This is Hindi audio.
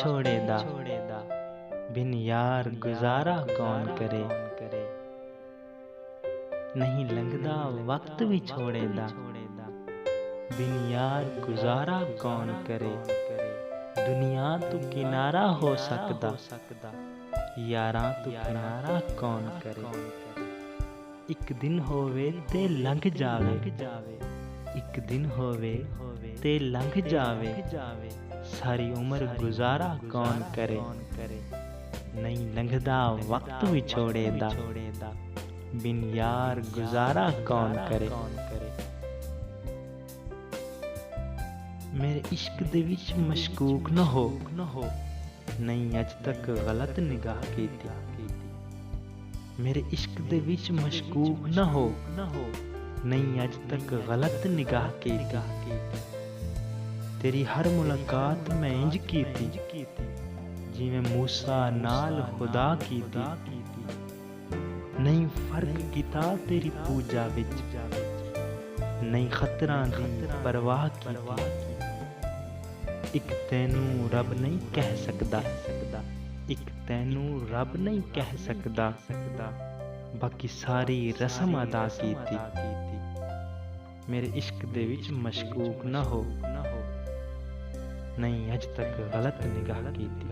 छोड़ेदा, बिन यार गुजारा कौन करे। नहीं लंघदा वक्त भी छोड़ेदा, बिन यार गुजारा कौन करे। दुनिया तू किनारा हो सकदा, यारां तू किनारा कौन करे। एक दिन होवे ते लंघ जावे, एक दिन होवे ते लंघ जावे, सारी उम्र गुजारा कौन करे। नहीं लंघदा वक्त भी छोड़ेदा, बिन यार गुजारा कौन करे। मेरे इश्क दे विच मशकूक न हो, नहीं अज तक गलत निगाह कीती। मेरे इश्क दे विच मशकूक न हो, नहीं अज तक गलत निगाह कीती। तेरी हर मुलाकात मैं इंज कीती, जिवें मूसा नाल खुदा कीती। नहीं फर्क कीता तेरी पूजा विच, नहीं खतरां दी परवाह कीती। एक तैनू रब नहीं कह सकदा, एक तैनू रब नहीं कह सकदा, बाकी सारी रस्म अदा कीती। मेरे इश्क दे विच मशकूक न हो, नहीं अज तक गलत निगाह कीती।